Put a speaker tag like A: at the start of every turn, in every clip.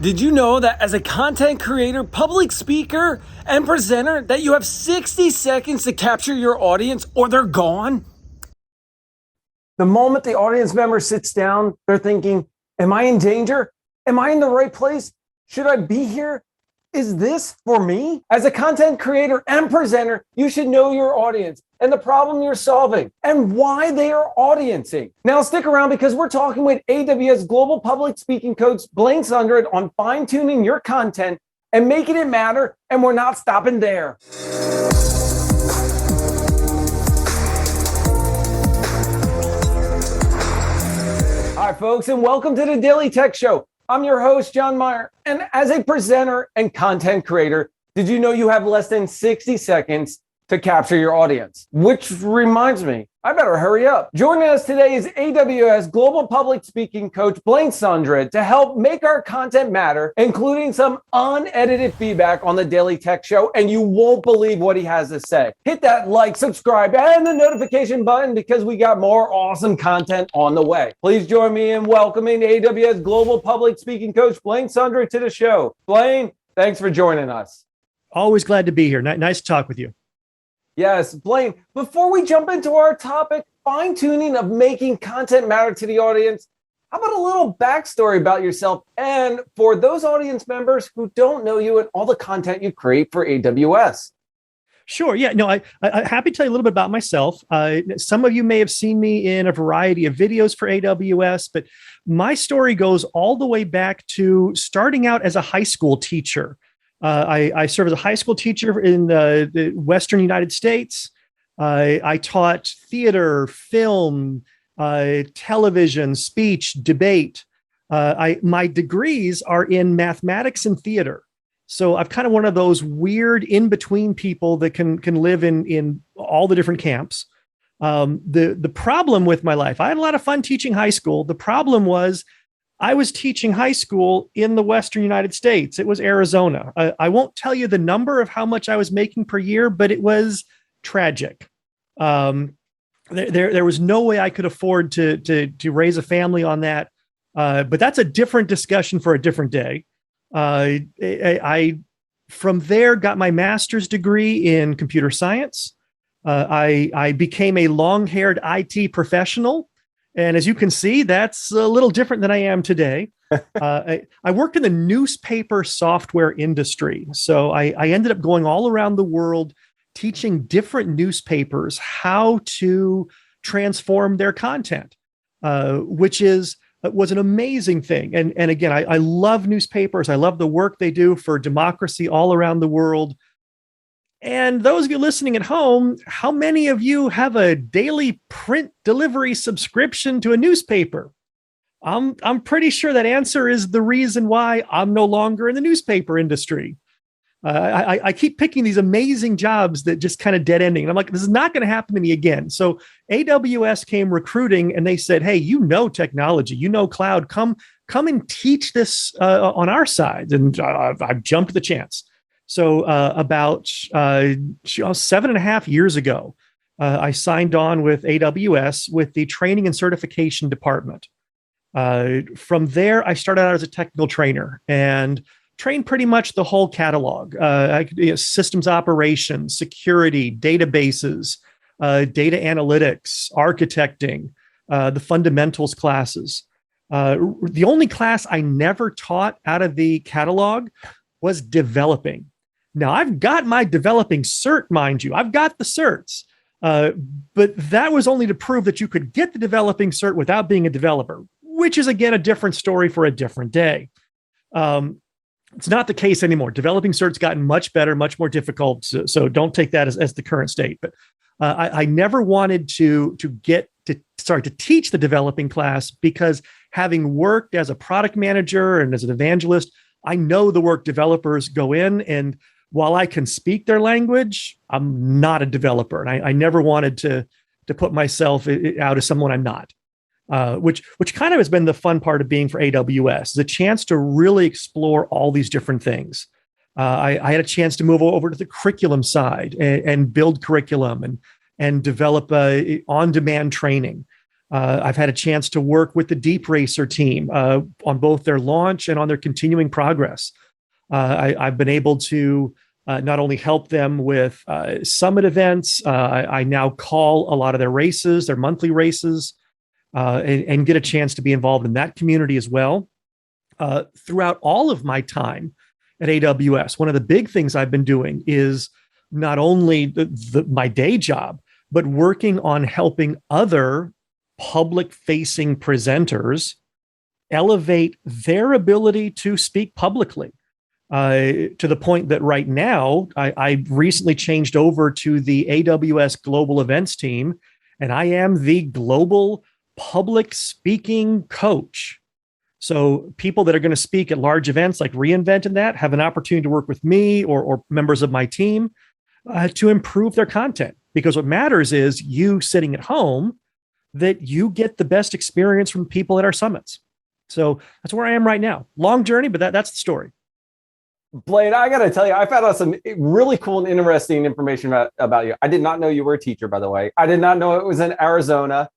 A: Did you know that as a content creator, public speaker, and presenter, that you have 60 seconds to capture your audience or they're gone? The moment the audience member sits down, they're thinking, am I in danger? Am I in the right place? Should I be here? Is this for me? As a content creator and presenter, you should know your audience and the problem you're solving and why they are audiencing. Now stick around because we're talking with AWS Global Public Speaking Coach Blaine Sundrud on fine-tuning your content and making it matter, and we're not stopping there. Hi folks, and welcome to the Daily Tech Show. I'm your host, John Myer, and as a presenter and content creator, did you know you have less than 60 seconds to capture your audience? Which reminds me, I better hurry up. Joining us today is AWS Global Public Speaking Coach Blaine Sundrud to help make our content matter, including some unedited feedback on the Daily Tech Show, and you won't believe what he has to say. Hit that like, subscribe, and the notification button because we got more awesome content on the way. Please join me in welcoming AWS Global Public Speaking Coach Blaine Sundrud to the show. Blaine, thanks for joining us.
B: Always glad to be here. Nice to talk with you.
A: Yes, Blaine, before we jump into our topic, fine-tuning of making content matter to the audience, how about a little backstory about yourself and for those audience members who don't know you and all the content you create for AWS?
B: Sure. Yeah, no, I'm happy to tell you a little bit about myself. Some of you may have seen me in a variety of videos for AWS, but my story goes all the way back to starting out as a high school teacher. I served as a high school teacher in the Western United States. I taught theater, film, television, speech, debate. My degrees are in mathematics and theater. So I'm kind of one of those weird in-between people that can live in all the different camps. The problem with my life, I had a lot of fun teaching high school. The problem was I was teaching high school in the Western United States. It was Arizona. I won't tell you the number of how much I was making per year, but it was tragic. There was no way I could afford to raise a family on that. But that's a different discussion for a different day. I from there got my master's degree in computer science. I became a long-haired IT professional. And as you can see, that's a little different than I am today. I worked in the newspaper software industry. So I ended up going all around the world teaching different newspapers how to transform their content, which was an amazing thing. And again, I love newspapers. I love the work they do for democracy all around the world. And those of you listening at home, how many of you have a daily print delivery subscription to a newspaper? I'm pretty sure that answer is the reason why I'm no longer in the newspaper industry. I keep picking these amazing jobs that just kind of dead ending. And I'm like, this is not going to happen to me again. So AWS came recruiting and they said, hey, you know technology, you know cloud, come and teach this on our side. And I've jumped the chance. So about 7.5 years ago, I signed on with AWS with the training and certification department. From there, I started out as a technical trainer and trained pretty much the whole catalog, systems operations, security, databases, data analytics, architecting, the fundamentals classes. The only class I never taught out of the catalog was developing. Now, I've got my developing cert, mind you. I've got the certs, but that was only to prove that you could get the developing cert without being a developer, which is, again, a different story for a different day. It's not the case anymore. Developing cert's gotten much better, much more difficult, so don't take that as the current state. But I never wanted to teach the developing class because having worked as a product manager and as an evangelist, I know the work developers go in, and while I can speak their language, I'm not a developer. And I never wanted to put myself out as someone I'm not, which kind of has been the fun part of being for AWS, is a chance to really explore all these different things. I had a chance to move over to the curriculum side and build curriculum and develop on-demand training. I've had a chance to work with the DeepRacer team on both their launch and on their continuing progress. I've been able to not only help them with summit events, I now call a lot of their races, their monthly races, and get a chance to be involved in that community as well. Throughout all of my time at AWS, one of the big things I've been doing is not only my day job, but working on helping other public-facing presenters elevate their ability to speak publicly. To the point that right now, I recently changed over to the AWS Global Events team, and I am the global public speaking coach. So people that are going to speak at large events like reInvent and that have an opportunity to work with me or members of my team to improve their content. Because what matters is you sitting at home, that you get the best experience from people at our summits. So that's where I am right now. Long journey, but that's the story.
A: Blaine, I got to tell you, I found out some really cool and interesting information about you. I did not know you were a teacher, by the way. I did not know it was in Arizona.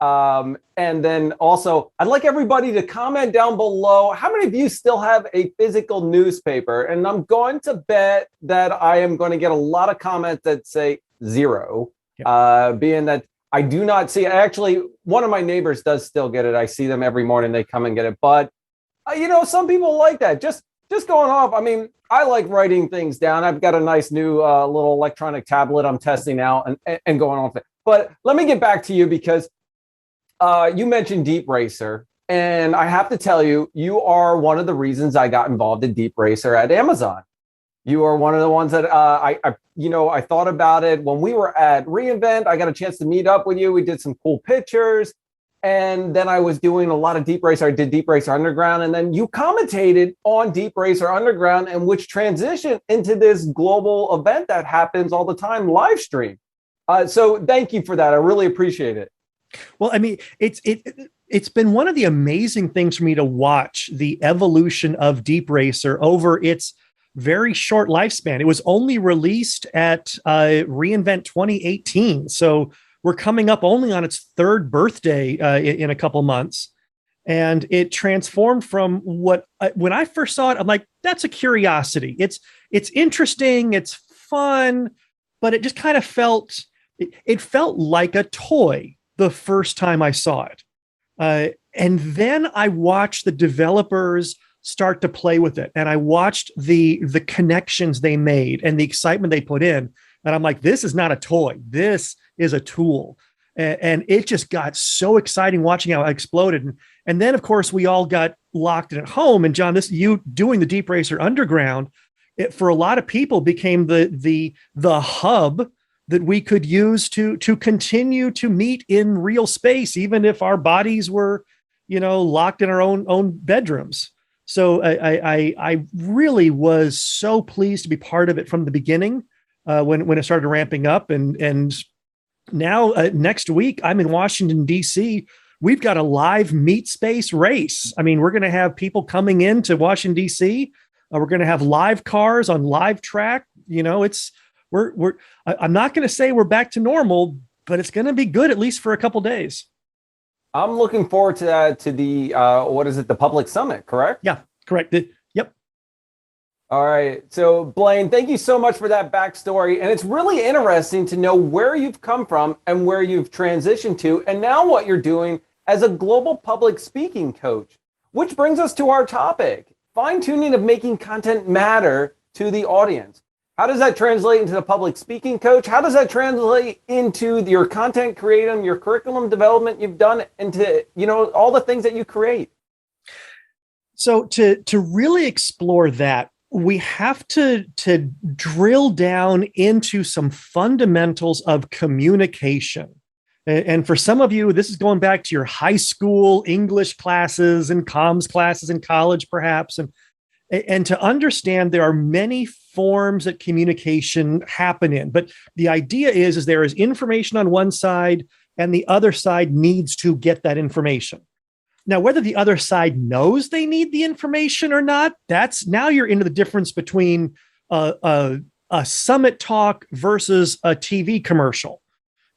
A: And then also, I'd like everybody to comment down below. How many of you still have a physical newspaper? And I'm going to bet that I am going to get a lot of comments that say 0, being that I do not see. Actually, one of my neighbors does still get it. I see them every morning. They come and get it. But, some people like that. Just going off. I mean, I like writing things down. I've got a nice new little electronic tablet I'm testing out and going on with it. But let me get back to you because you mentioned DeepRacer. And I have to tell you, you are one of the reasons I got involved in DeepRacer at Amazon. You are one of the ones that I thought about it when we were at reInvent. I got a chance to meet up with you. We did some cool pictures. And then I was doing a lot of DeepRacer. I did DeepRacer Underground. And then you commentated on DeepRacer Underground, and which transitioned into this global event that happens all the time, live stream. So thank you for that. I really appreciate it.
B: Well, I mean, it's been one of the amazing things for me to watch the evolution of DeepRacer over its very short lifespan. It was only released at reInvent 2018. So we're coming up only on its 3rd birthday in a couple months. And it transformed from when I first saw it, I'm like, that's a curiosity. It's interesting. It's fun, but it just kind of felt like a toy the first time I saw it. And then I watched the developers start to play with it. And I watched the connections they made and the excitement they put in. And I'm like, this is not a toy. This is a tool. And it just got so exciting watching how it exploded. And then, of course, we all got locked in at home. And John, you doing the DeepRacer Underground, it, for a lot of people, became the hub that we could use to continue to meet in real space, even if our bodies were, locked in our own bedrooms. So I really was so pleased to be part of it from the beginning when it started ramping up. And now next week, I'm in Washington, D.C. We've got a live meet space race. I mean, we're going to have people coming into Washington, D.C. We're going to have live cars on live track. I'm not going to say we're back to normal, but it's going to be good, at least for a couple of days.
A: I'm looking forward to that, to the, the public summit, correct?
B: Yeah, correct. Yep.
A: All right. So Blaine, thank you so much for that backstory. And it's really interesting to know where you've come from and where you've transitioned to, and now what you're doing as a global public speaking coach, which brings us to our topic, fine-tuning of making content matter to the audience. How does that translate into the public speaking coach? How does that translate into your content creating, your curriculum development you've done, into, all the things that you create?
B: So to really explore that, we have to drill down into some fundamentals of communication. And for some of you, this is going back to your high school English classes and comms classes in college, perhaps. And to understand there are many forms that communication happen in. But the idea is there is information on one side and the other side needs to get that information. Now, whether the other side knows they need the information or not, now you're into the difference between a summit talk versus a TV commercial.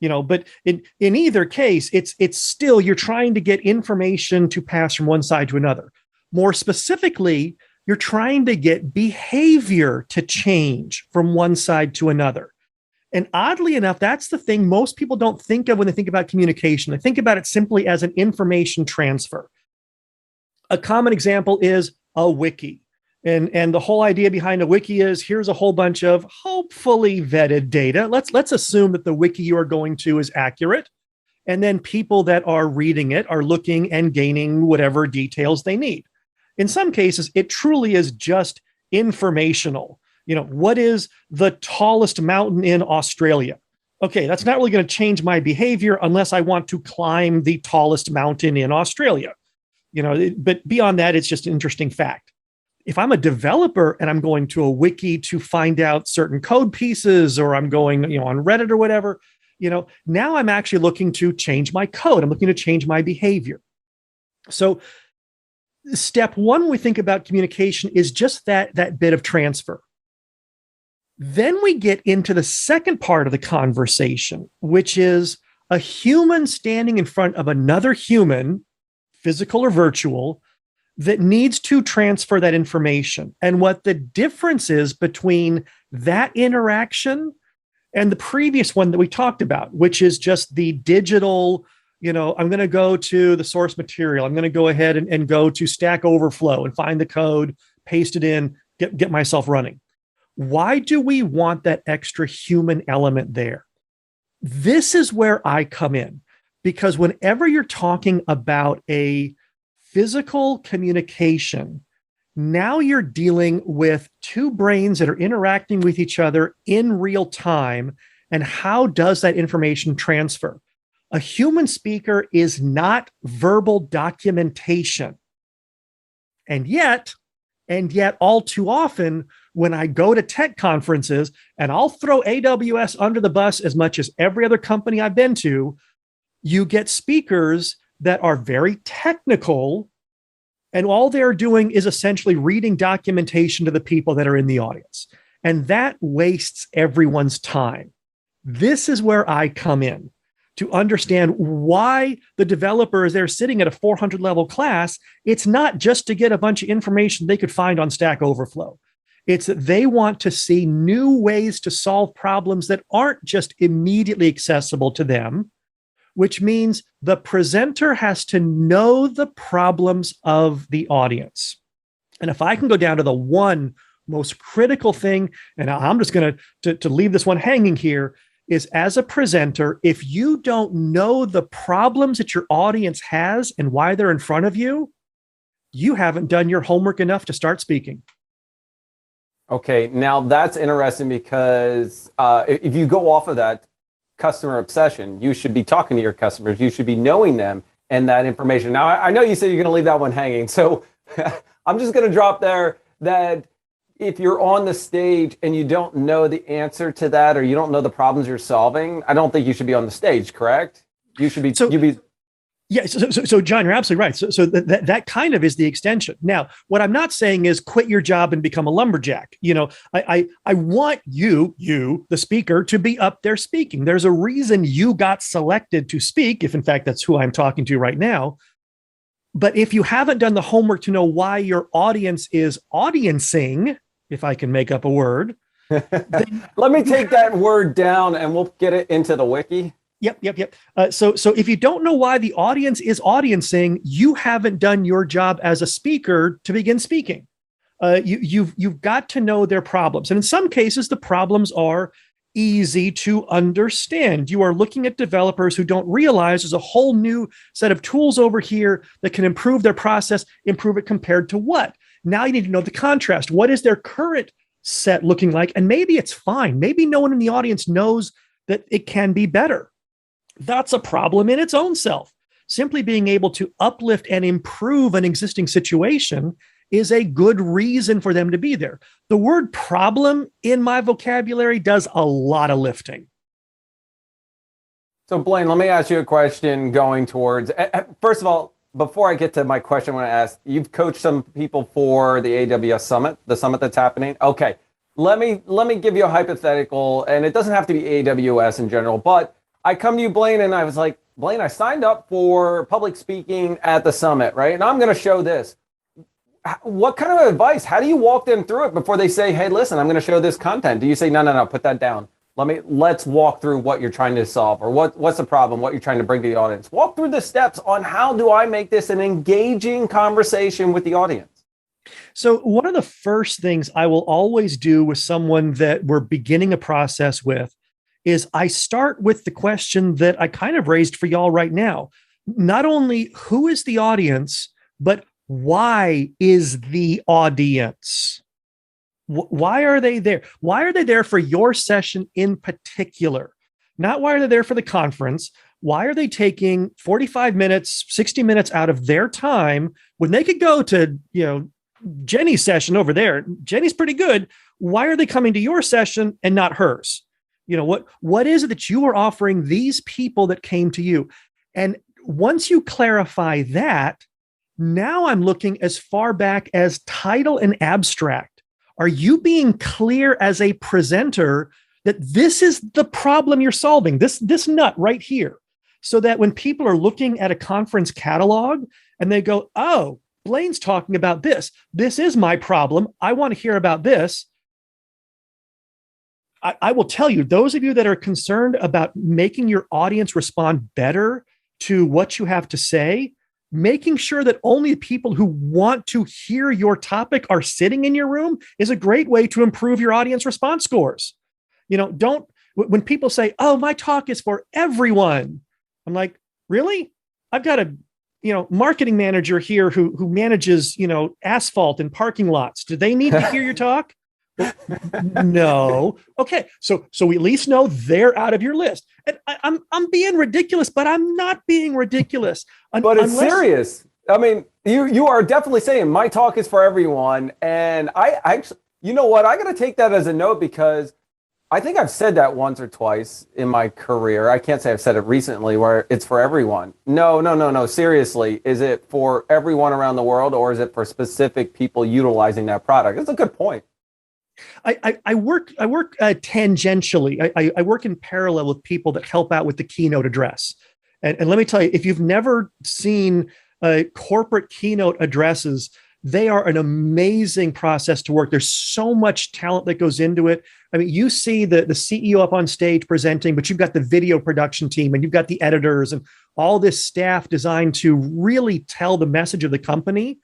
B: But in either case, it's still, you're trying to get information to pass from one side to another. More specifically, you're trying to get behavior to change from one side to another. And oddly enough, that's the thing most people don't think of when they think about communication. They think about it simply as an information transfer. A common example is a wiki. And the whole idea behind a wiki is, here's a whole bunch of hopefully vetted data. Let's assume that the wiki you are going to is accurate. And then people that are reading it are looking and gaining whatever details they need. In some cases, it truly is just informational. What is the tallest mountain in Australia? Okay, that's not really going to change my behavior unless I want to climb the tallest mountain in Australia. But beyond that, it's just an interesting fact. If I'm a developer and I'm going to a wiki to find out certain code pieces, or I'm going, on Reddit or whatever, now I'm actually looking to change my code. I'm looking to change my behavior. So step one, when we think about communication, is just that bit of transfer. Then we get into the second part of the conversation, which is a human standing in front of another human, physical or virtual, that needs to transfer that information, and what the difference is between that interaction and the previous one that we talked about, which is just the digital, I'm going to go to the source material. I'm going to go ahead and go to Stack Overflow and find the code, paste it in, get myself running. Why do we want that extra human element there? This is where I come in, because whenever you're talking about a physical communication, now you're dealing with two brains that are interacting with each other in real time. And how does that information transfer? A human speaker is not verbal documentation. And yet all too often, when I go to tech conferences, and I'll throw AWS under the bus as much as every other company I've been to, you get speakers that are very technical, and all they're doing is essentially reading documentation to the people that are in the audience. And that wastes everyone's time. This is where I come in to understand why the developers, they're sitting at a 400 level class. It's not just to get a bunch of information they could find on Stack Overflow. It's that they want to see new ways to solve problems that aren't just immediately accessible to them, which means the presenter has to know the problems of the audience. And if I can go down to the one most critical thing, and I'm just going to leave this one hanging here, is as a presenter, if you don't know the problems that your audience has and why they're in front of you, you haven't done your homework enough to start speaking.
A: Okay, now that's interesting, because if you go off of that customer obsession, you should be talking to your customers. You should be knowing them and that information. Now, I know you said you're going to leave that one hanging, so I'm just going to drop there that if you're on the stage and you don't know the answer to that, or you don't know the problems you're solving, I don't think you should be on the stage, correct? You should be.
B: Yeah. So John, you're absolutely right. So that kind of is the extension. Now, what I'm not saying is quit your job and become a lumberjack. I want you, the speaker, to be up there speaking. There's a reason you got selected to speak, if in fact that's who I'm talking to right now. But if you haven't done the homework to know why your audience is audiencing, if I can make up a word.
A: Let me take that word down and we'll get it into the wiki.
B: Yep. So if you don't know why the audience is audiencing, you haven't done your job as a speaker to begin speaking. You've got to know their problems. And in some cases, the problems are easy to understand. You are looking at developers who don't realize there's a whole new set of tools over here that can improve their process, improve it compared to what? Now you need to know the contrast. What is their current set looking like? And maybe it's fine. Maybe no one in the audience knows that it can be better. That's a problem in its own self. Simply being able to uplift and improve an existing situation is a good reason for them to be there. The word problem in my vocabulary does a lot of lifting.
A: So Blaine, let me ask you a question going towards, first of all, before I get to my question, I want to ask, you've coached some people for the AWS Summit, the summit that's happening. Okay, let me give you a hypothetical, and it doesn't have to be AWS in general, but I come to you, Blaine, and I was like, Blaine, I signed up for public speaking at the summit, right? And I'm going to show this. What kind of advice? How do you walk them through it before they say, hey, listen, I'm going to show this content? Do you say, no, put that down. Let's walk through what you're trying to solve, or what's the problem, what you're trying to bring to the audience. Walk through the steps on how do I make this an engaging conversation with the audience.
B: So one of the first things I will always do with someone that we're beginning a process with is I start with the question that I kind of raised for y'all right now. Not only who is the audience, but why is the audience? Why are they there? Why are they there for your session in particular? Not why are they there for the conference? Why are they taking 45 minutes, 60 minutes out of their time when they could go to, Jenny's session over there? Jenny's pretty good. Why are they coming to your session and not hers? What is it that you are offering these people that came to you? And once you clarify that, now I'm looking as far back as title and abstract. Are you being clear as a presenter that this is the problem you're solving, this nut right here, so that when people are looking at a conference catalog and they go, oh, Blaine's talking about this. This is my problem. I want to hear about this. I will tell you, those of you that are concerned about making your audience respond better to what you have to say, making sure that only people who want to hear your topic are sitting in your room is a great way to improve your audience response scores. When people say, oh, my talk is for everyone, I'm like, really? I've got a marketing manager here who manages asphalt and parking lots. Do they need to hear your talk? No. Okay. So we at least know they're out of your list. And I'm being ridiculous, but I'm not being ridiculous.
A: But it's serious. I mean, you are definitely saying my talk is for everyone. And I actually, you know what? I got to take that as a note, because I think I've said that once or twice in my career. I can't say I've said it recently where it's for everyone. No. Seriously, is it for everyone around the world, or is it for specific people utilizing that product? That's a good point.
B: I work tangentially. I work in parallel with people that help out with the keynote address. And let me tell you, if you've never seen corporate keynote addresses, they are an amazing process to work. There's so much talent that goes into it. I mean, you see the CEO up on stage presenting, but you've got the video production team and you've got the editors and all this staff designed to really tell the message of the company.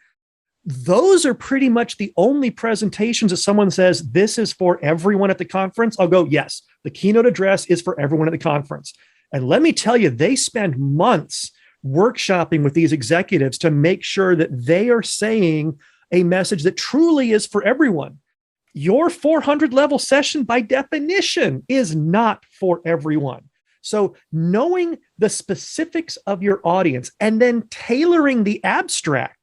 B: Those are pretty much the only presentations that someone says, this is for everyone at the conference. I'll go, yes, the keynote address is for everyone at the conference. And let me tell you, they spend months workshopping with these executives to make sure that they are saying a message that truly is for everyone. Your 400 level session by definition is not for everyone. So knowing the specifics of your audience and then tailoring the abstract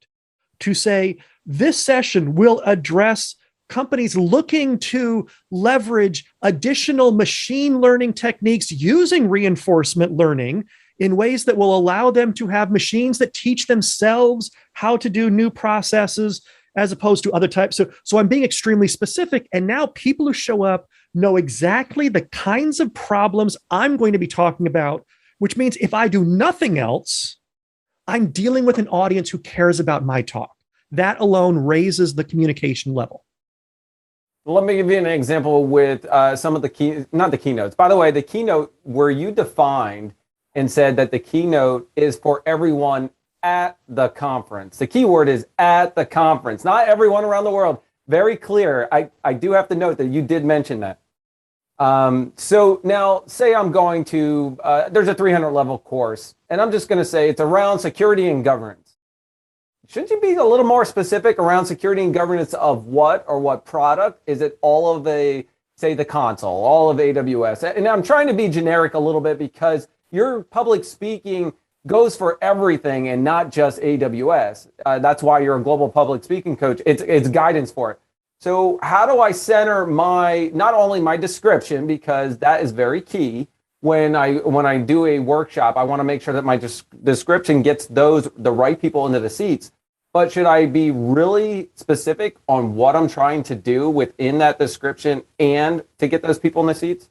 B: to say, this session will address companies looking to leverage additional machine learning techniques using reinforcement learning in ways that will allow them to have machines that teach themselves how to do new processes as opposed to other types. So I'm being extremely specific. And now people who show up know exactly the kinds of problems I'm going to be talking about, which means if I do nothing else, I'm dealing with an audience who cares about my talk. That alone raises the communication level.
A: Let me give you an example with some of not the keynotes. By the way, the keynote where you defined and said that the keynote is for everyone at the conference. The key word is at the conference, not everyone around the world. Very clear. I do have to note that you did mention that. So now say I'm going to, there's a 300 level course, and I'm just going to say it's around security and governance. Shouldn't you be a little more specific around security and governance of what or what product? Is it all of the console, all of AWS? And I'm trying to be generic a little bit because your public speaking goes for everything and not just AWS. That's why you're a global public speaking coach. It's guidance for it. So how do I center not only my description, because that is very key. When I do a workshop, I want to make sure that my description gets the right people into the seats. But should I be really specific on what I'm trying to do within that description and to get those people in the seats?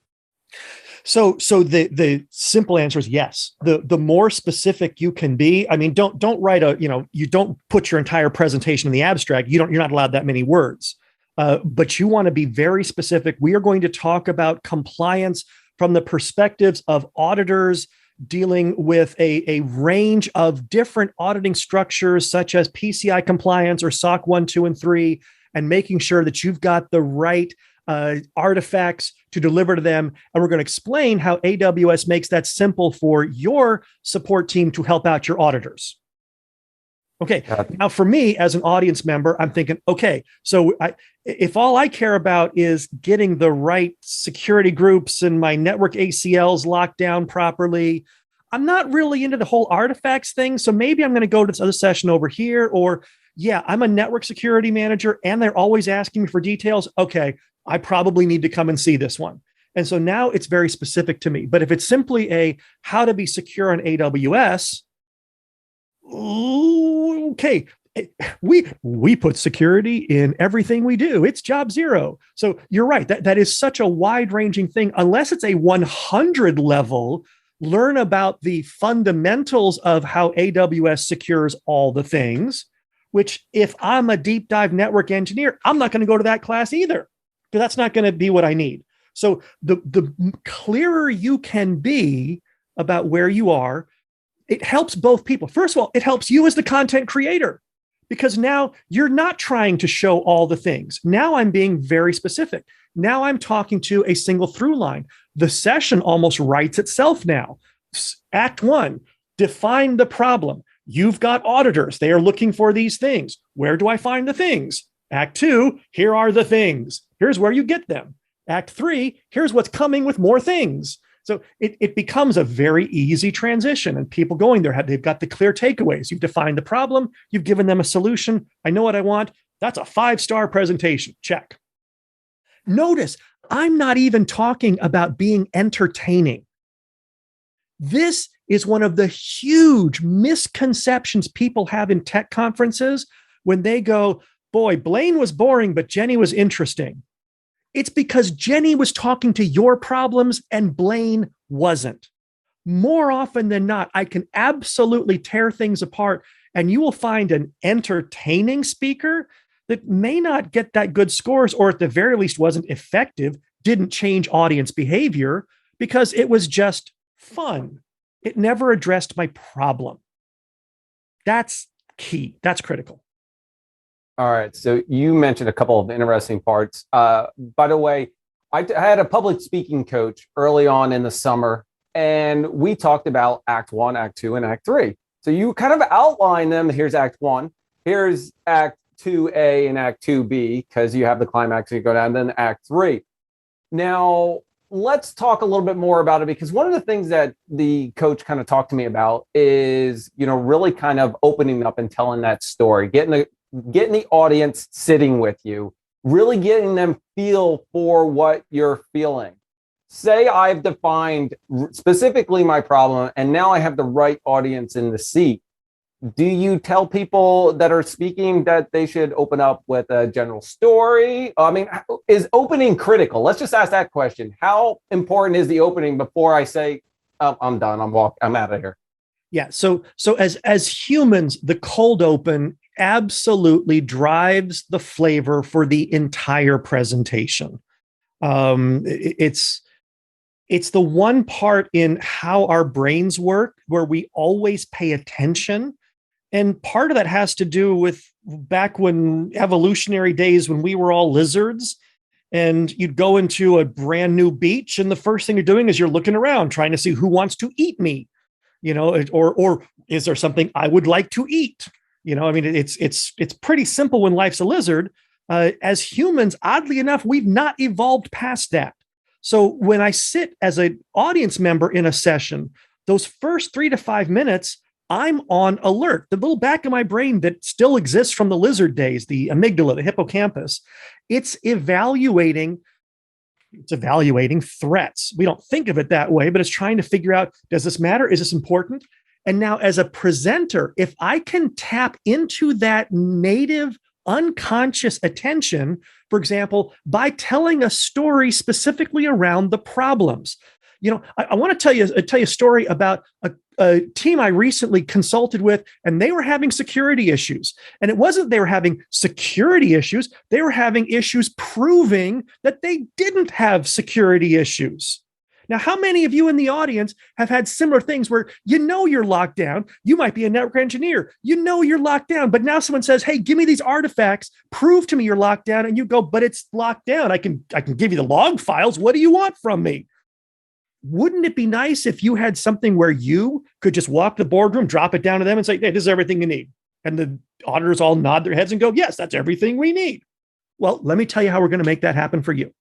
B: So the simple answer is yes. The more specific you can be, I mean, don't write you don't put your entire presentation in the abstract. You're not allowed that many words, but you want to be very specific. We are going to talk about compliance from the perspectives of auditors dealing with a range of different auditing structures, such as PCI compliance or SOC 1, 2, and 3, and making sure that you've got the right artifacts to deliver to them. And we're going to explain how AWS makes that simple for your support team to help out your auditors. Okay. Now, for me as an audience member, I'm thinking, okay, so if all I care about is getting the right security groups and my network ACLs locked down properly, I'm not really into the whole artifacts thing. So maybe I'm going to go to this other session over here, or yeah, I'm a network security manager and they're always asking me for details. Okay, I probably need to come and see this one. And so now it's very specific to me. But if it's simply a how to be secure on AWS, okay, we put security in everything we do. It's job zero. So you're right. That is such a wide-ranging thing. Unless it's a 100 level, learn about the fundamentals of how AWS secures all the things, which if I'm a deep dive network engineer, I'm not going to go to that class either, because that's not going to be what I need. So the clearer you can be about where you are, it helps both people. First of all, it helps you as the content creator, because now you're not trying to show all the things. Now I'm being very specific. Now I'm talking to a single through line. The session almost writes itself now. Act 1, define the problem. You've got auditors. They are looking for these things. Where do I find the things? Act 2, here are the things. Here's where you get them. Act 3, here's what's coming with more things. So it becomes a very easy transition, and people going there, they've got the clear takeaways. You've defined the problem. You've given them a solution. I know what I want. That's a 5-star presentation. Check. Notice, I'm not even talking about being entertaining. This is one of the huge misconceptions people have in tech conferences when they go, boy, Blaine was boring, but Jenny was interesting. It's because Jenny was talking to your problems and Blaine wasn't. More often than not, I can absolutely tear things apart, and you will find an entertaining speaker that may not get that good scores, or at the very least wasn't effective, didn't change audience behavior, because it was just fun. It never addressed my problem. That's key. That's critical.
A: All right. So you mentioned a couple of interesting parts. By the way, I had a public speaking coach early on in the summer, and we talked about Act 1, Act 2, and Act 3. So you kind of outline them. Here's Act 1. Here's Act 2A and Act 2B, because you have the climax, you go down, then Act 3. Now, let's talk a little bit more about it, because one of the things that the coach kind of talked to me about is, really kind of opening up and telling that story, getting the audience sitting with you, really getting them feel for what you're feeling. Say I've defined specifically my problem, and now I have the right audience in the seat. Do you tell people that are speaking that they should open up with a general story? I mean, is opening critical? Let's just ask that question. How important is the opening before I say, oh, I'm done, I'm out of here?
B: Yeah. So as humans, the cold open absolutely drives the flavor for the entire presentation. It's the one part in how our brains work where we always pay attention. And part of that has to do with back when evolutionary days, when we were all lizards, and you'd go into a brand new beach, and the first thing you're doing is you're looking around trying to see who wants to eat me, or is there something I would like to eat? I mean, it's pretty simple when life's a lizard. As humans, oddly enough, we've not evolved past that. So when I sit as an audience member in a session, those first 3 to 5 minutes, I'm on alert. The little back of my brain that still exists from the lizard days, the amygdala, the hippocampus, it's evaluating threats. We don't think of it that way, but it's trying to figure out, does this matter? Is this important? And now as a presenter, if I can tap into that native unconscious attention, for example, by telling a story specifically around the problems. I want to tell you a story about a team I recently consulted with, and they were having security issues. And it wasn't they were having security issues. They were having issues proving that they didn't have security issues. Now, how many of you in the audience have had similar things where you're locked down? You might be a network engineer. You're locked down, but now someone says, hey, give me these artifacts, prove to me you're locked down. And you go, but it's locked down. I can give you the log files. What do you want from me? Wouldn't it be nice if you had something where you could just walk the boardroom, drop it down to them and say, hey, this is everything you need. And the auditors all nod their heads and go, yes, that's everything we need. Well, let me tell you how we're going to make that happen for you.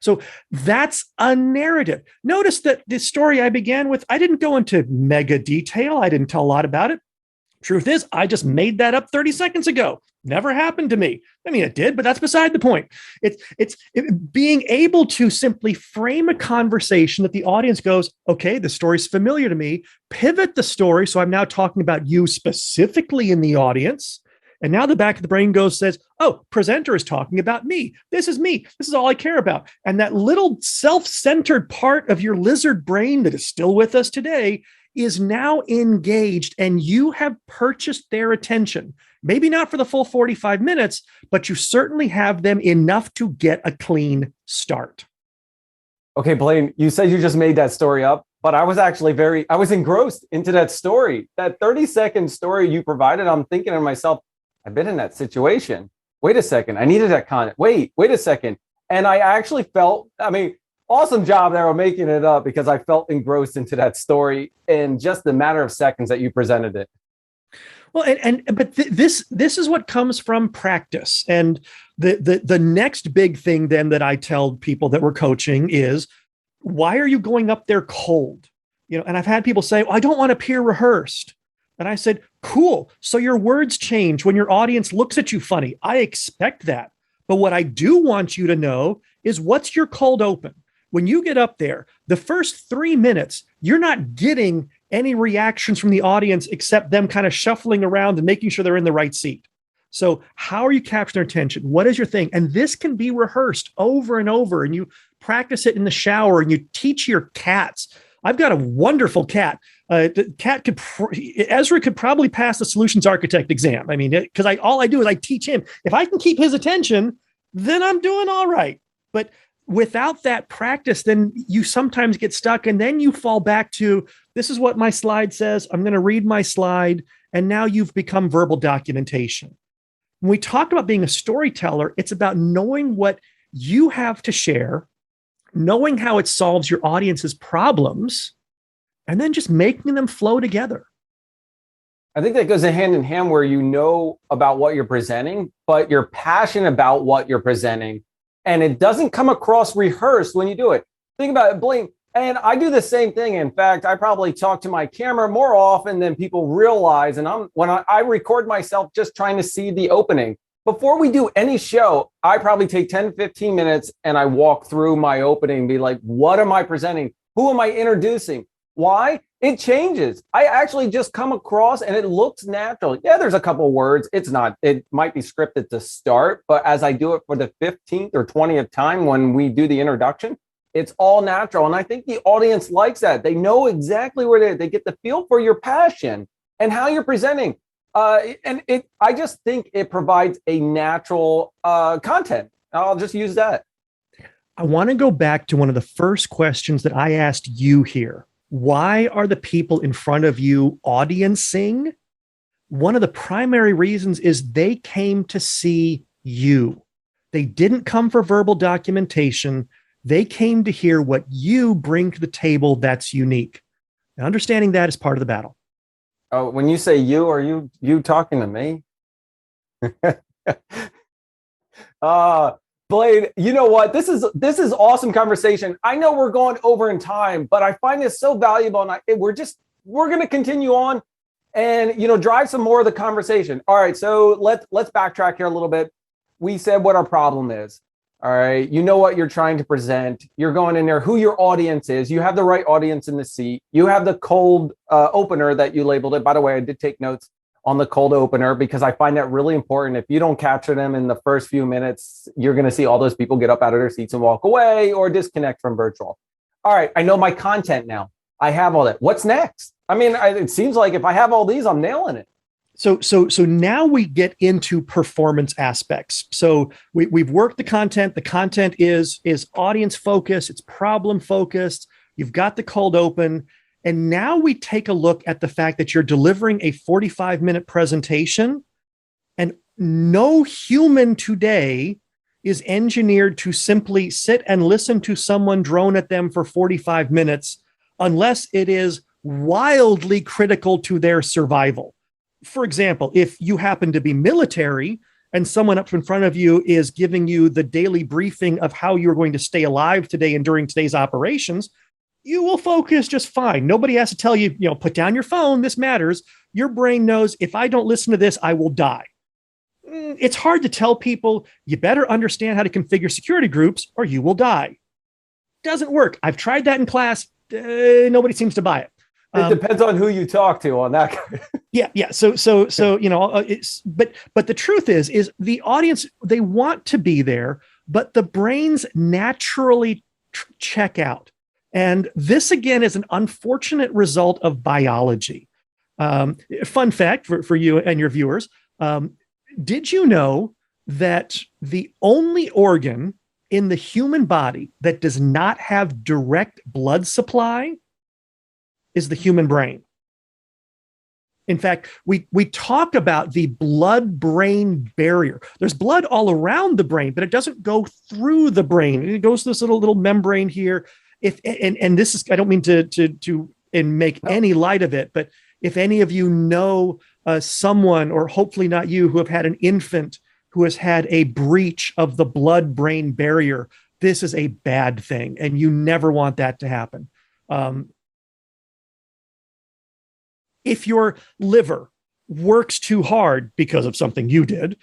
B: So that's a narrative. Notice that the story I began with, I didn't go into mega detail. I didn't tell a lot about it. Truth is, I just made that up 30 seconds ago. Never happened to me. I mean, it did, but that's beside the point. It's being able to simply frame a conversation that the audience goes, okay, the story's familiar to me. Pivot the story. So I'm now talking about you specifically in the audience. And now the back of the brain says, oh, presenter is talking about me. This is me. This is all I care about. And that little self-centered part of your lizard brain that is still with us today is now engaged, and you have purchased their attention. Maybe not for the full 45 minutes, but you certainly have them enough to get a clean start.
A: Okay, Blaine, you said you just made that story up, but I was actually I was engrossed into that story. That 30-second story you provided, I'm thinking to myself, I've been in that situation. Wait a second. I needed that content. Wait a second. And I actually felt, awesome job there of making it up, because I felt engrossed into that story in just the matter of seconds that you presented it.
B: Well, but this is what comes from practice. And the next big thing then that I tell people that we're coaching is, why are you going up there cold? And I've had people say, well, I don't want to peer rehearsed. And I said, cool. So your words change when your audience looks at you funny. I expect that. But what I do want you to know is, what's your cold open? When you get up there, the first 3 minutes, you're not getting any reactions from the audience except them kind of shuffling around and making sure they're in the right seat. So how are you capturing their attention? What is your thing? And this can be rehearsed over and over, and you practice it in the shower, and you teach your cats. I've got a wonderful cat. The cat Ezra could probably pass the solutions architect exam. Because all I do is I teach him. If I can keep his attention, then I'm doing all right. But without that practice, then you sometimes get stuck, and then you fall back to, this is what my slide says. I'm going to read my slide. And now you've become verbal documentation. When we talk about being a storyteller, it's about knowing what you have to share, knowing how it solves your audience's problems, and then just making them flow together.
A: I think that goes hand in hand, where you know about what you're presenting, but you're passionate about what you're presenting, and it doesn't come across rehearsed when you do it. Think about it, Blaine. And I do the same thing. In fact, I probably talk to my camera more often than people realize. And when I record myself just trying to see the opening. Before we do any show, I probably take 10, 15 minutes and I walk through my opening and be like, what am I presenting? Who am I introducing? Why? It changes. I actually just come across and it looks natural. Yeah, there's a couple words. It might be scripted to start, but as I do it for the 15th or 20th time when we do the introduction, it's all natural. And I think the audience likes that. They know exactly where they get the feel for your passion and how you're presenting. I just think it provides a natural content. I'll just use that.
B: I want to go back to one of the first questions that I asked you here. Why are the people in front of you audiencing? One of the primary reasons is they came to see you. They didn't come for verbal documentation. They came to hear what you bring to the table that's unique. And understanding that is part of the battle.
A: Oh, when you say you, are you talking to me? Blaine, you know what? This is awesome conversation. I know we're going over in time, but I find this so valuable, and we're going to continue on and drive some more of the conversation. All right, so let's backtrack here a little bit. We said what our problem is. All right, you know what you're trying to present. You're going in there, who your audience is. You have the right audience in the seat. You have the cold opener that you labeled it. By the way, I did take notes on the cold opener because I find that really important. If you don't capture them in the first few minutes, you're going to see all those people get up out of their seats and walk away or disconnect from virtual. all right, I know my content now. I have all that. What's next? I mean, it seems like if I have all these, I'm nailing it.
B: So now we get into performance aspects. So we've worked the content. The content is audience focused. It's problem focused. You've got the cold open. And now we take a look at the fact that you're delivering a 45-minute presentation, and no human today is engineered to simply sit and listen to someone drone at them for 45 minutes unless it is wildly critical to their survival. For example, if you happen to be military and someone up in front of you is giving you the daily briefing of how you're going to stay alive today and during today's operations, you will focus just fine. Nobody has to tell you, put down your phone, this matters. Your brain knows, if I don't listen to this, I will die. It's hard to tell people, you better understand how to configure security groups or you will die. Doesn't work. I've tried that in class. Nobody seems to buy it.
A: It depends on who you talk to on that.
B: Yeah. So but the truth is the audience, they want to be there, but the brains naturally check out. And this again is an unfortunate result of biology. Fun fact for you and your viewers. Did you know that the only organ in the human body that does not have direct blood supply is the human brain? In fact, we talk about the blood-brain barrier. There's blood all around the brain, but it doesn't go through the brain. It goes to this little membrane here. And this is, I don't mean to make any light of it, but if any of you know someone, or hopefully not you, who have had an infant who has had a breach of the blood-brain barrier, this is a bad thing, and you never want that to happen. If your liver works too hard because of something you did,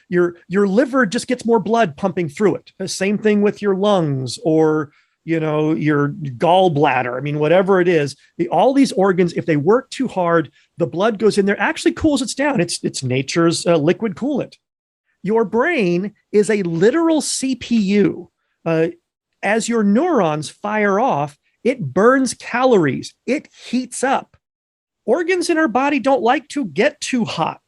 B: your liver just gets more blood pumping through it. The same thing with your lungs or your gallbladder. I mean, whatever it is, all these organs, if they work too hard, the blood goes in there, actually cools it down. It's nature's liquid coolant. Your brain is a literal CPU. As your neurons fire off, it burns calories. It heats up. Organs in our body don't like to get too hot.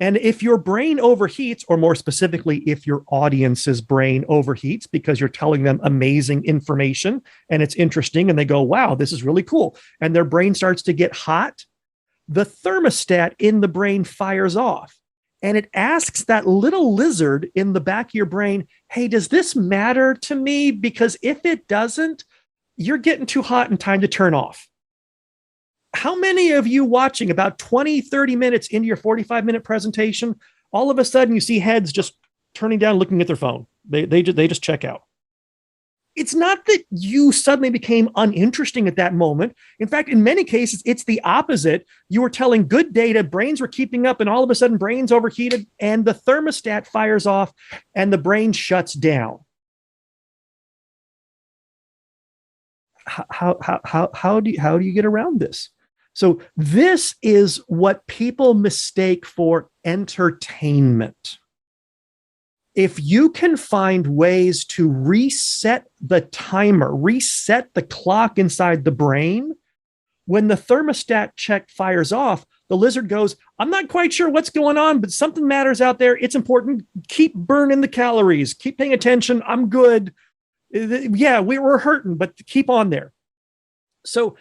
B: And if your brain overheats, or more specifically, if your audience's brain overheats because you're telling them amazing information and it's interesting and they go, wow, this is really cool, and their brain starts to get hot, the thermostat in the brain fires off. And it asks that little lizard in the back of your brain, hey, does this matter to me? Because if it doesn't, you're getting too hot and time to turn off. How many of you watching about 20, 30 minutes into your 45-minute presentation, all of a sudden you see heads just turning down, looking at their phone? They just check out. It's not that you suddenly became uninteresting at that moment. In fact, in many cases, it's the opposite. You were telling good data, brains were keeping up, and all of a sudden brains overheated and the thermostat fires off and the brain shuts down. How do you get around this? So this is what people mistake for entertainment. If you can find ways to reset the timer, reset the clock inside the brain, when the thermostat check fires off, the lizard goes, I'm not quite sure what's going on, but something matters out there. It's important. Keep burning the calories. Keep paying attention. I'm good. Yeah, we were hurting, but keep on there. So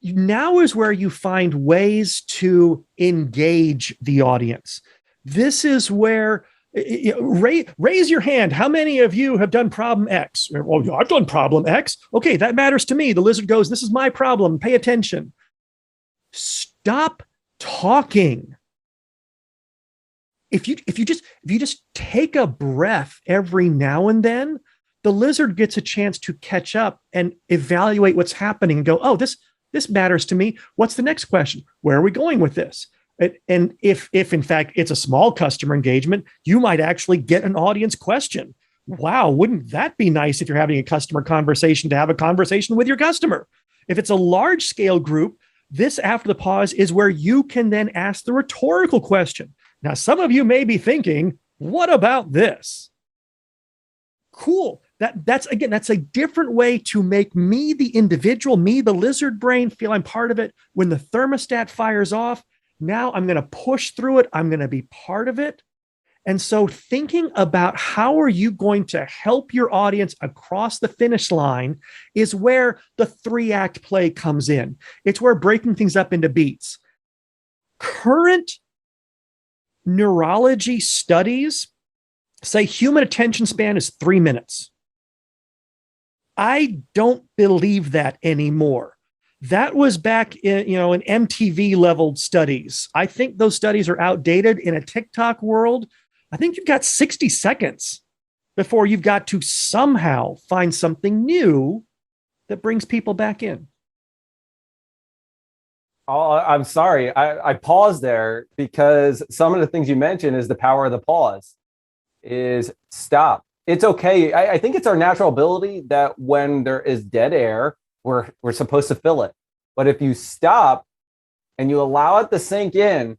B: now is where you find ways to engage the audience. This is where, raise your hand. How many of you have done problem X? Well, I've done problem X. Okay, that matters to me. The lizard goes, this is my problem. Pay attention. Stop talking. If you just take a breath every now and then, the lizard gets a chance to catch up and evaluate what's happening and go, oh, this matters to me. What's the next question? Where are we going with this? And if in fact it's a small customer engagement, you might actually get an audience question. Wow, wouldn't that be nice if you're having a customer conversation to have a conversation with your customer? If it's a large scale group, this after the pause is where you can then ask the rhetorical question. Now, some of you may be thinking, what about this? Cool. That's a different way to make me, the individual, me, the lizard brain, feel I'm part of it. When the thermostat fires off, now I'm going to push through it. I'm going to be part of it. And so thinking about how are you going to help your audience across the finish line is where the 3-act play comes in. It's where breaking things up into beats. Current neurology studies say human attention span is 3 minutes. I don't believe that anymore. That was back in MTV level studies. I think those studies are outdated. In a TikTok world, I think you've got 60 seconds before you've got to somehow find something new that brings people back in.
A: Oh, I'm sorry. I paused there because some of the things you mentioned is the power of the pause is stop. It's okay. I think it's our natural ability that when there is dead air, we're supposed to fill it. But if you stop and you allow it to sink in,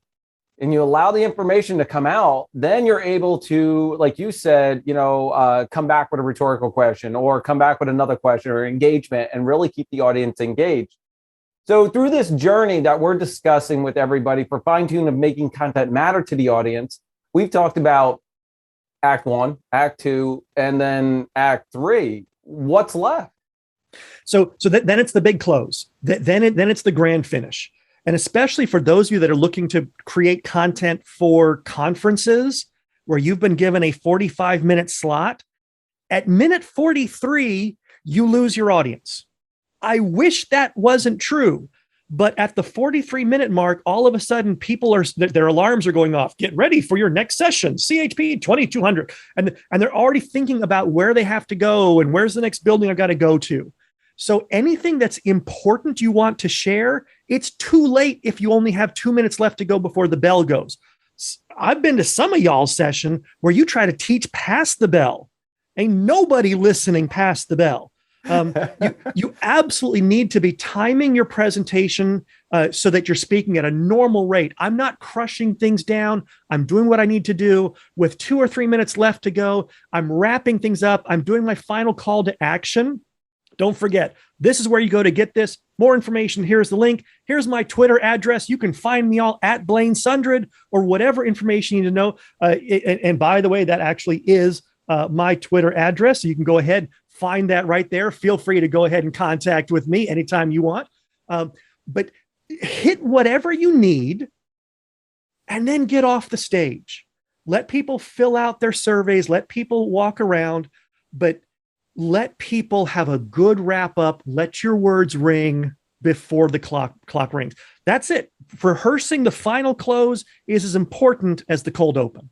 A: and you allow the information to come out, then you're able to, like you said, come back with a rhetorical question or come back with another question or engagement and really keep the audience engaged. So through this journey that we're discussing with everybody for fine-tune of making content matter to the audience, we've talked about Act 1, Act 2, and then Act 3. What's left?
B: So then it's the big close. Then it's the grand finish. And especially for those of you that are looking to create content for conferences where you've been given a 45-minute slot, at minute 43, you lose your audience. I wish that wasn't true. But at the 43-minute mark, all of a sudden, their alarms are going off. Get ready for your next session, CHP 2200. And they're already thinking about where they have to go and where's the next building I've got to go to. So anything that's important you want to share, it's too late if you only have 2 minutes left to go before the bell goes. I've been to some of y'all's session where you try to teach past the bell. Ain't nobody listening past the bell. You absolutely need to be timing your presentation so that you're speaking at a normal rate. I'm not crushing things down. I'm doing what I need to do. With 2 or 3 minutes left to go, I'm wrapping things up. I'm doing my final call to action. Don't forget, this is where you go to get this. More information. Here's the link. Here's my Twitter address. You can find me all at Blaine Sundrud or whatever information you need to know. And by the way, that actually is my Twitter address. So you can go ahead, find that right there. Feel free to go ahead and contact with me anytime you want. But hit whatever you need and then get off the stage. Let people fill out their surveys. Let people walk around. But let people have a good wrap up. Let your words ring before the clock rings. That's it. Rehearsing the final close is as important as the cold open.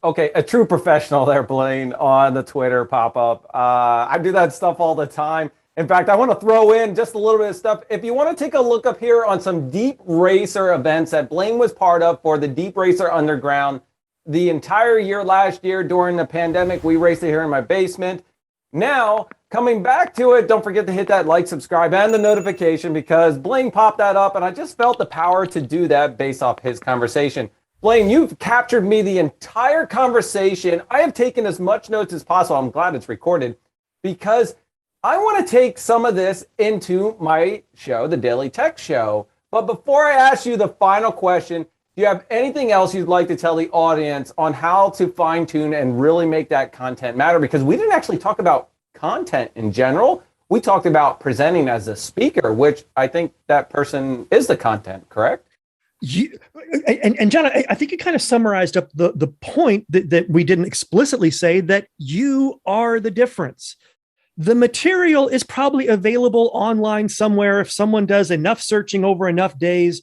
A: Okay, a true professional there, Blaine, on the Twitter pop-up. I do that stuff all the time. In fact, I want to throw in just a little bit of stuff. If you want to take a look up here on some DeepRacer events that Blaine was part of for the DeepRacer Underground the entire year last year during the pandemic, we raced it here in my basement. Now, coming back to it, don't forget to hit that like, subscribe, and the notification because Blaine popped that up, and I just felt the power to do that based off his conversation. Blaine, you've captured me the entire conversation. I have taken as much notes as possible. I'm glad it's recorded because I want to take some of this into my show, the Daily Tech Show. But before I ask you the final question, do you have anything else you'd like to tell the audience on how to fine tune and really make that content matter? Because we didn't actually talk about content in general. We talked about presenting as a speaker, which I think that person is the content, correct?
B: And John, I think you kind of summarized up the point that we didn't explicitly say, that you are the difference. The material is probably available online somewhere. If someone does enough searching over enough days,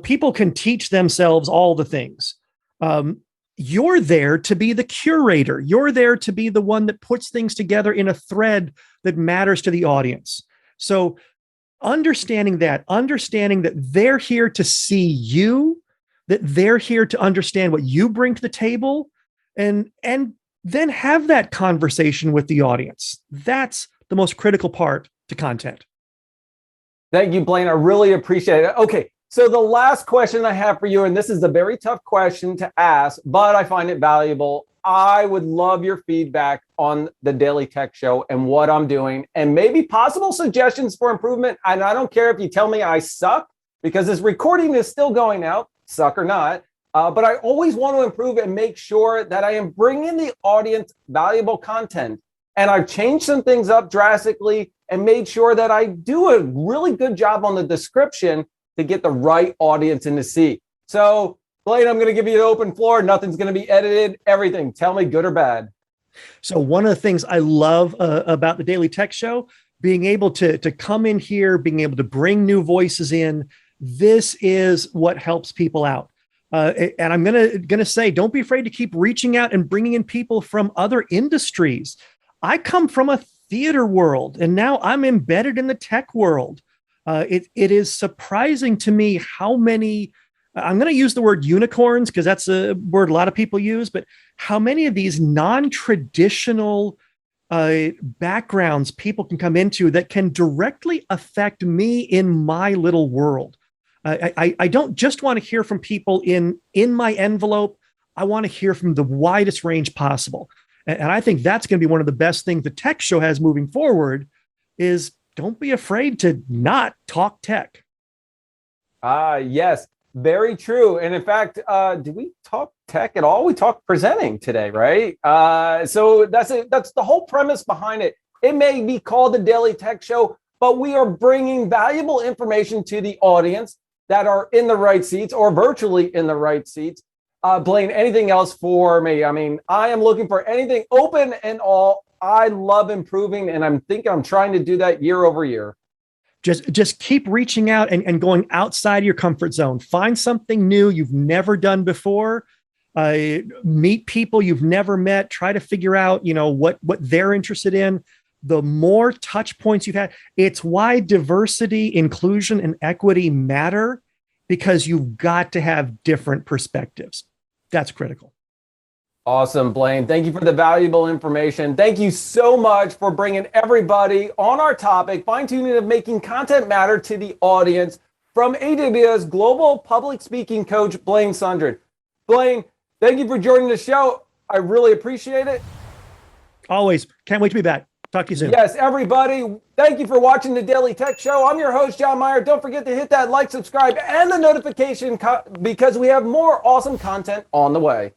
B: people can teach themselves all the things. You're there to be the curator. You're there to be the one that puts things together in a thread that matters to the audience. So understanding that they're here to see you, that they're here to understand what you bring to the table, and then have that conversation with the audience. That's the most critical part to content.
A: Thank you, Blaine. I really appreciate it. Okay, so the last question I have for you, and this is a very tough question to ask, but I find it valuable. I would love your feedback on the Daily Tech Show and what I'm doing, and maybe possible suggestions for improvement. And I don't care if you tell me I suck, because this recording is still going out, suck or not. But I always want to improve and make sure that I am bringing the audience valuable content. And I've changed some things up drastically and made sure that I do a really good job on the description to get the right audience in the seat. So, Blaine, I'm going to give you an open floor. Nothing's going to be edited. Everything. Tell me good or bad.
B: So one of the things I love about the Daily Tech Show, being able to come in here, being able to bring new voices in, this is what helps people out. And I'm gonna say, don't be afraid to keep reaching out and bringing in people from other industries. I come from a theater world, and now I'm embedded in the tech world. It is surprising to me how many, I'm going to use the word unicorns because that's a word a lot of people use, but how many of these non-traditional backgrounds people can come into that can directly affect me in my little world. I don't just want to hear from people in my envelope. I want to hear from the widest range possible. And I think that's going to be one of the best things the tech show has moving forward is don't be afraid to not talk tech.
A: Yes, very true. And in fact, did we talk tech at all? We talked presenting today, right? So that's the whole premise behind it. It may be called the Daily Tech Show, but we are bringing valuable information to the audience that are in the right seats or virtually in the right seats. Blaine, anything else for me? I mean, I am looking for anything open and all. I love improving, and I'm trying to do that year over year.
B: Just keep reaching out and going outside your comfort zone. Find something new you've never done before. Meet people you've never met. Try to figure out, what they're interested in. The more touch points you've had, it's why diversity, inclusion, and equity matter, because you've got to have different perspectives. That's critical.
A: Awesome, Blaine. Thank you for the valuable information. Thank you so much for bringing everybody on our topic, fine-tuning of making content matter to the audience, from AWS Global Public Speaking Coach, Blaine Sundrud. Blaine, thank you for joining the show. I really appreciate it.
B: Always. Can't wait to be back. Talk to you soon.
A: Yes, everybody. Thank you for watching the Daily Tech Show. I'm your host, John Myer. Don't forget to hit that like, subscribe, and the notification because we have more awesome content on the way.